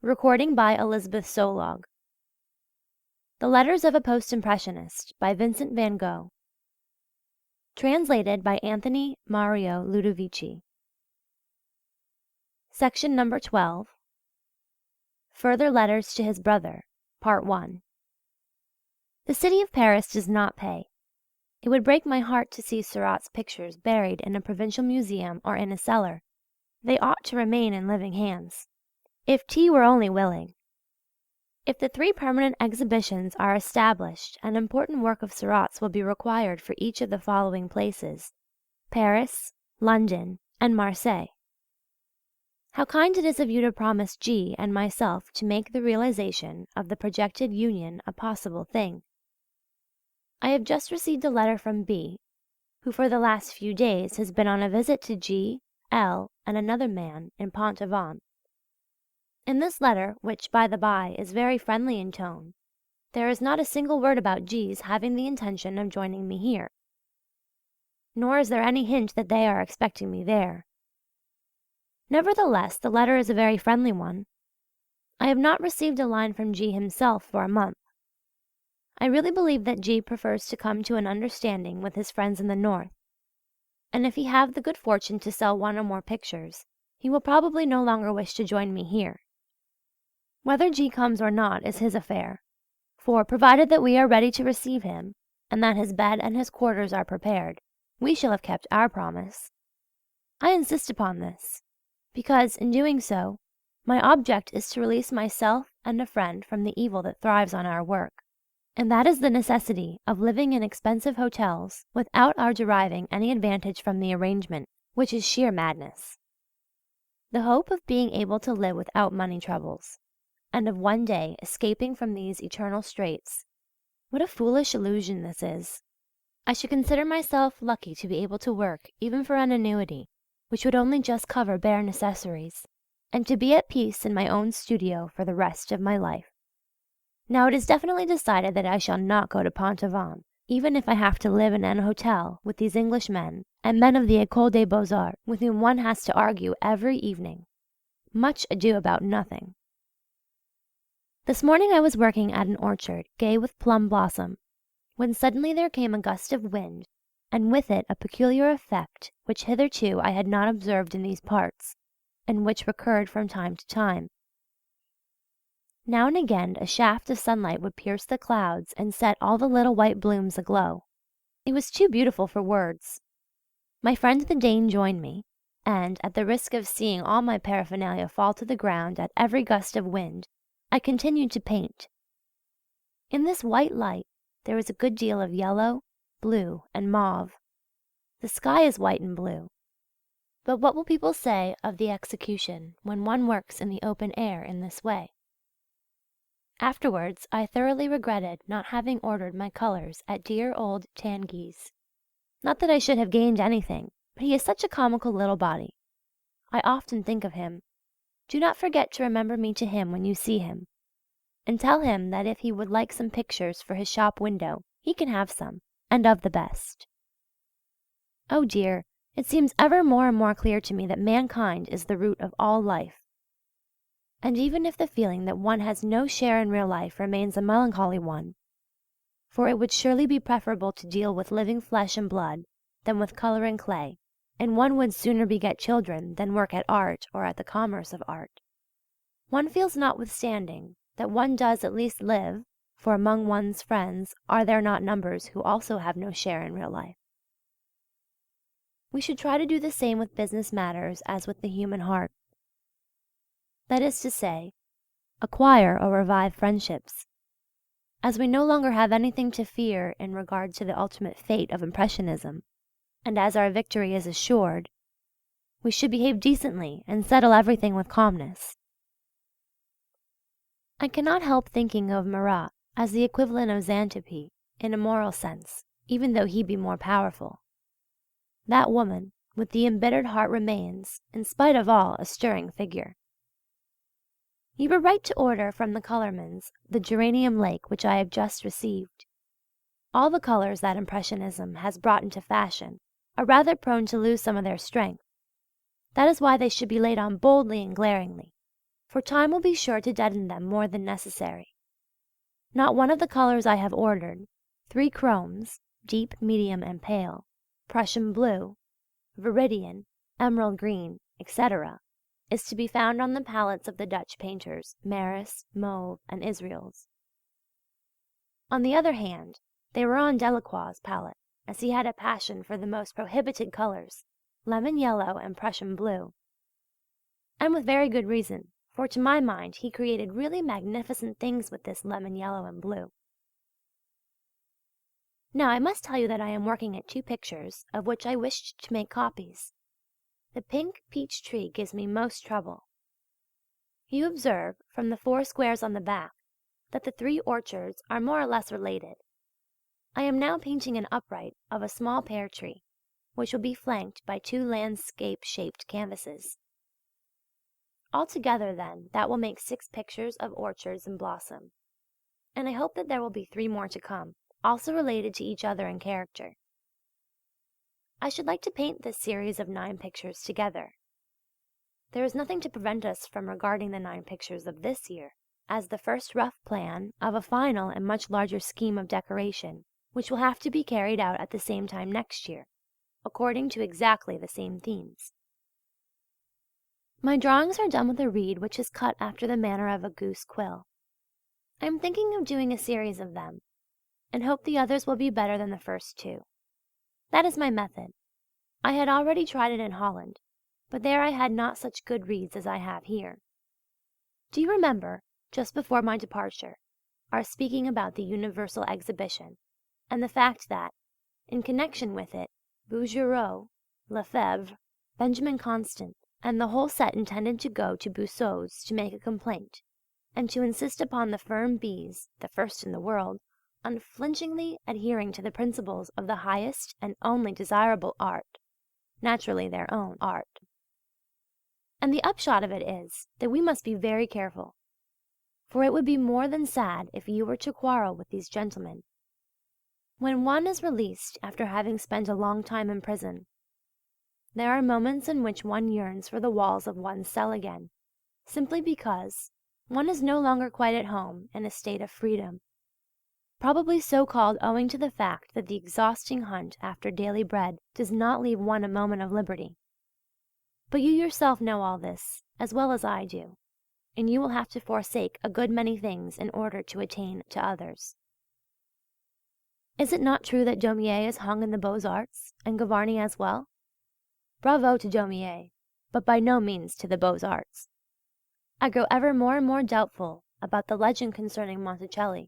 Recording by Elisabeth Sollog. The Letters of a Post-Impressionist by Vincent Van Gogh. Translated by Anthony Mario Ludovici. Section number 12. Further Letters to His Brother, Part 1. The city of Paris does not pay. It would break my heart to see Seurat's pictures buried in a provincial museum or in a cellar. They ought to remain in living hands. If T were only willing. If the 3 permanent exhibitions are established, an important work of Seurat's will be required for each of the following places: Paris, London, and Marseille. How kind it is of you to promise G. and myself to make the realization of the projected union a possible thing. I have just received a letter from B., who for the last few days has been on a visit to G., L., and another man in Pont-Aven. In this letter, which, by the by, is very friendly in tone, there is not a single word about G.'s having the intention of joining me here, nor is there any hint that they are expecting me there. Nevertheless, the letter is a very friendly one. I have not received a line from G. himself for a month. I really believe that G. prefers to come to an understanding with his friends in the north, and if he have the good fortune to sell 1 or more pictures, he will probably no longer wish to join me here. Whether G. comes or not is his affair, for, provided that we are ready to receive him, and that his bed and his quarters are prepared, we shall have kept our promise. I insist upon this, because, in doing so, my object is to release myself and a friend from the evil that thrives on our work, and that is the necessity of living in expensive hotels without our deriving any advantage from the arrangement, which is sheer madness. The hope of being able to live without money troubles, and of one day escaping from these eternal straits. What a foolish illusion this is! I should consider myself lucky to be able to work even for an annuity, which would only just cover bare necessaries, and to be at peace in my own studio for the rest of my life. Now it is definitely decided that I shall not go to Pont-Aven, even if I have to live in an hotel with these English men and men of the École des Beaux-Arts, with whom one has to argue every evening. Much ado about nothing. This morning I was working at an orchard gay with plum blossom, when suddenly there came a gust of wind, and with it a peculiar effect which hitherto I had not observed in these parts, and which recurred from time to time. Now and again a shaft of sunlight would pierce the clouds and set all the little white blooms aglow. It was too beautiful for words. My friend the Dane joined me, and, at the risk of seeing all my paraphernalia fall to the ground at every gust of wind, I continued to paint. In this white light there is a good deal of yellow, blue, and mauve. The sky is white and blue. But what will people say of the execution when one works in the open air in this way? Afterwards I thoroughly regretted not having ordered my colours at dear old Tanguy's. Not that I should have gained anything, but he is such a comical little body. I often think of him. Do not forget to remember me to him when you see him, and tell him that if he would like some pictures for his shop window, he can have some, and of the best. Oh dear, it seems ever more and more clear to me that mankind is the root of all life. And even if the feeling that one has no share in real life remains a melancholy one, for it would surely be preferable to deal with living flesh and blood than with colour and clay, and one would sooner beget children than work at art or at the commerce of art. One feels notwithstanding that one does at least live, for among one's friends are there not numbers who also have no share in real life? We should try to do the same with business matters as with the human heart. That is to say, acquire or revive friendships. As we no longer have anything to fear in regard to the ultimate fate of Impressionism, and as our victory is assured, we should behave decently and settle everything with calmness. I cannot help thinking of Marat as the equivalent of Xantippe in a moral sense, even though he be more powerful. That woman with the embittered heart remains, in spite of all, a stirring figure. You were right to order from the colourman's the geranium lake which I have just received. All the colours that Impressionism has brought into fashion are rather prone to lose some of their strength. That is why they should be laid on boldly and glaringly, for time will be sure to deaden them more than necessary. Not one of the colours I have ordered, 3 chromes, deep, medium, and pale, Prussian blue, viridian, emerald green, etc., is to be found on the palettes of the Dutch painters Maris, Mauve, and Israels. On the other hand, they were on Delacroix's palette, as he had a passion for the most prohibited colours, lemon yellow and Prussian blue. And with very good reason, for to my mind he created really magnificent things with this lemon yellow and blue. Now I must tell you that I am working at 2 pictures, of which I wished to make copies. The pink peach tree gives me most trouble. You observe, from the 4 squares on the back, that the 3 orchards are more or less related. I am now painting an upright of a small pear tree, which will be flanked by 2 landscape-shaped canvases. Altogether, then, that will make 6 pictures of orchards in blossom, and I hope that there will be 3 more to come, also related to each other in character. I should like to paint this series of 9 pictures together. There is nothing to prevent us from regarding the 9 pictures of this year as the first rough plan of a final and much larger scheme of decoration, which will have to be carried out at the same time next year, according to exactly the same themes. My drawings are done with a reed which is cut after the manner of a goose quill. I am thinking of doing a series of them, and hope the others will be better than the first 2. That is my method. I had already tried it in Holland, but there I had not such good reeds as I have here. Do you remember, just before my departure, our speaking about the Universal Exhibition, and the fact that, in connection with it, Bouguereau, Lefebvre, Benjamin Constant, and the whole set intended to go to Bousseau's to make a complaint, and to insist upon the firm bees, the first in the world, unflinchingly adhering to the principles of the highest and only desirable art, naturally their own art. And the upshot of it is that we must be very careful, for it would be more than sad if you were to quarrel with these gentlemen. When one is released after having spent a long time in prison, there are moments in which one yearns for the walls of one's cell again, simply because one is no longer quite at home in a state of freedom, probably so called owing to the fact that the exhausting hunt after daily bread does not leave one a moment of liberty. But you yourself know all this as well as I do, and you will have to forsake a good many things in order to attain to others. Is it not true that Daumier is hung in the Beaux-Arts, and Gavarni as well? Bravo to Daumier, but by no means to the Beaux-Arts. I grow ever more and more doubtful about the legend concerning Monticelli,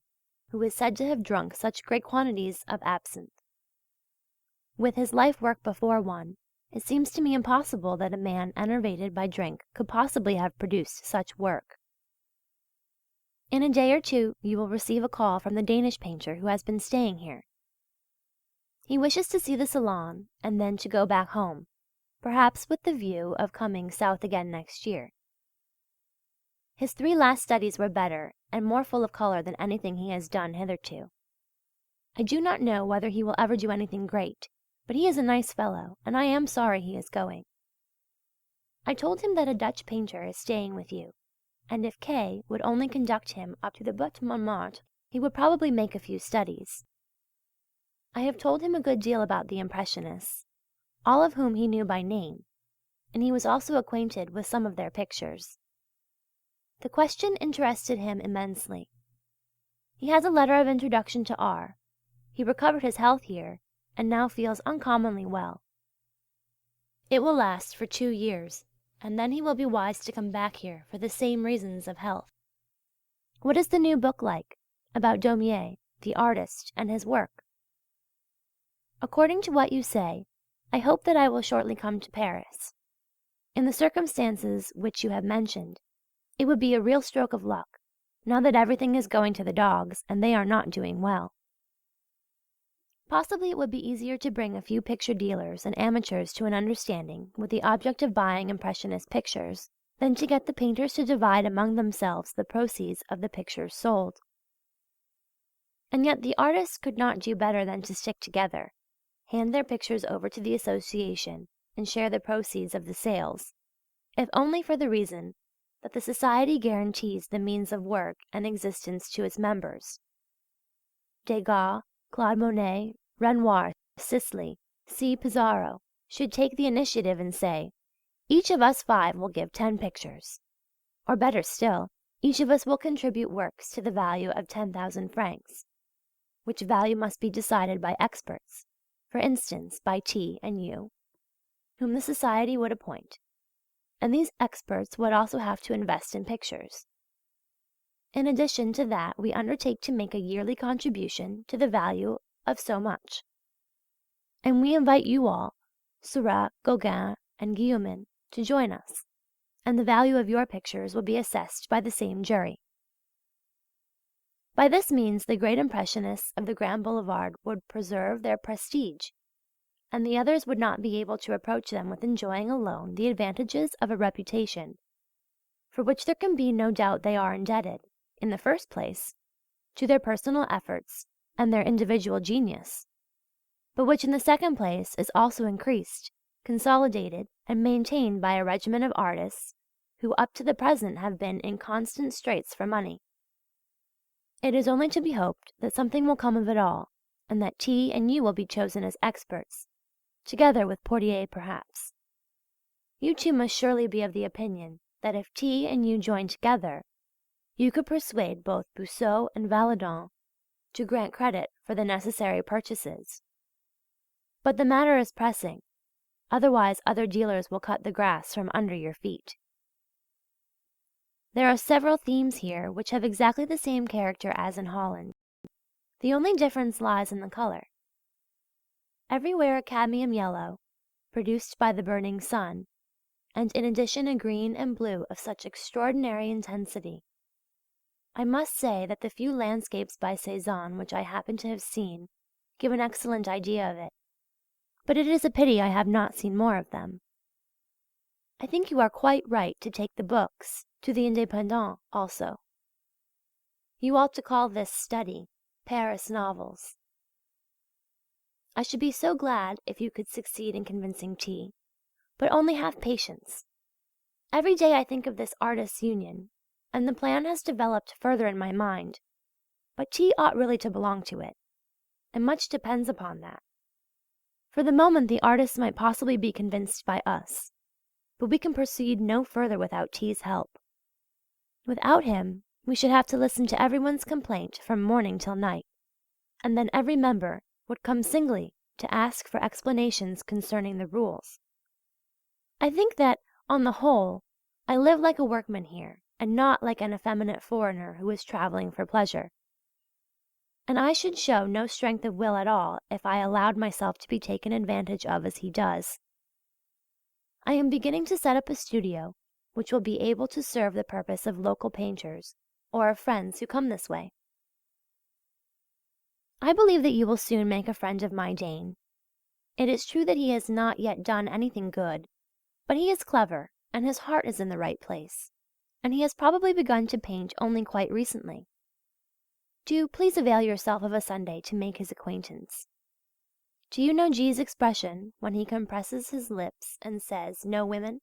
who is said to have drunk such great quantities of absinthe. With his life work before one, it seems to me impossible that a man enervated by drink could possibly have produced such work. In a day or 2 you will receive a call from the Danish painter who has been staying here. He wishes to see the salon and then to go back home, perhaps with the view of coming south again next year. His 3 last studies were better and more full of colour than anything he has done hitherto. I do not know whether he will ever do anything great, but he is a nice fellow, and I am sorry he is going. I told him that a Dutch painter is staying with you, and if K. would only conduct him up to the Butte Montmartre, he would probably make a few studies. I have told him a good deal about the Impressionists, all of whom he knew by name, and he was also acquainted with some of their pictures. The question interested him immensely. He has a letter of introduction to R. He recovered his health here, and now feels uncommonly well. It will last for 2 years, and then he will be wise to come back here for the same reasons of health. What is the new book like, about Daumier, the artist, and his work? According to what you say, I hope that I will shortly come to Paris. In the circumstances which you have mentioned, it would be a real stroke of luck, now that everything is going to the dogs and they are not doing well. Possibly it would be easier to bring a few picture dealers and amateurs to an understanding with the object of buying Impressionist pictures than to get the painters to divide among themselves the proceeds of the pictures sold. And yet the artists could not do better than to stick together, hand their pictures over to the association and share the proceeds of the sales, if only for the reason that the Society guarantees the means of work and existence to its members. Degas, Claude Monet, Renoir, Sisley, C. Pissarro should take the initiative and say, each of us 5 will give 10 pictures. Or better still, each of us will contribute works to the value of 10,000 francs, which value must be decided by experts, for instance by T and U, whom the Society would appoint, and these experts would also have to invest in pictures. In addition to that, we undertake to make a yearly contribution to the value of so much. And we invite you all, Seurat, Gauguin, and Guillaumin, to join us, and the value of your pictures will be assessed by the same jury. By this means, the great Impressionists of the Grand Boulevard would preserve their prestige, and the others would not be able to approach them with enjoying alone the advantages of a reputation, for which there can be no doubt they are indebted, in the first place, to their personal efforts and their individual genius, but which in the second place is also increased, consolidated, and maintained by a regiment of artists who up to the present have been in constant straits for money. It is only to be hoped that something will come of it all, and that T and you will be chosen as experts, together with Portier perhaps. You too must surely be of the opinion that if T and you joined together, you could persuade both Bousseau and Valadon to grant credit for the necessary purchases. But the matter is pressing, otherwise other dealers will cut the grass from under your feet. There are several themes here which have exactly the same character as in Holland. The only difference lies in the colour. Everywhere a cadmium yellow, produced by the burning sun, and in addition a green and blue of such extraordinary intensity. I must say that the few landscapes by Cézanne which I happen to have seen give an excellent idea of it, but it is a pity I have not seen more of them. I think you are quite right to take the books to the Indépendant also. You ought to call this study Paris novels. I should be so glad if you could succeed in convincing T, but only have patience. Every day I think of this Artists' Union, and the plan has developed further in my mind, but T ought really to belong to it, and much depends upon that. For the moment the artists might possibly be convinced by us, but we can proceed no further without T's help. Without him, we should have to listen to everyone's complaint from morning till night, and then every member would come singly to ask for explanations concerning the rules. I think that, on the whole, I live like a workman here, and not like an effeminate foreigner who is travelling for pleasure. And I should show no strength of will at all if I allowed myself to be taken advantage of as he does. I am beginning to set up a studio which will be able to serve the purpose of local painters or of friends who come this way. I believe that you will soon make a friend of my Dane. It is true that he has not yet done anything good, but he is clever and his heart is in the right place, and he has probably begun to paint only quite recently. Do please avail yourself of a Sunday to make his acquaintance. Do you know G's expression when he compresses his lips and says, "No women"?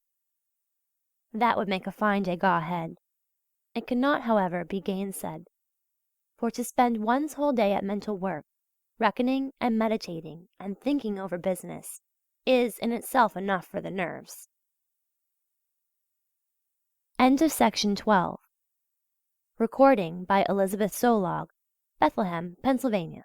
That would make a fine Degas head. It cannot, however, be gainsaid, for to spend one's whole day at mental work, reckoning and meditating and thinking over business, is in itself enough for the nerves. End of section 12. Recording by Elisabeth Sollog, Bethlehem, Pennsylvania.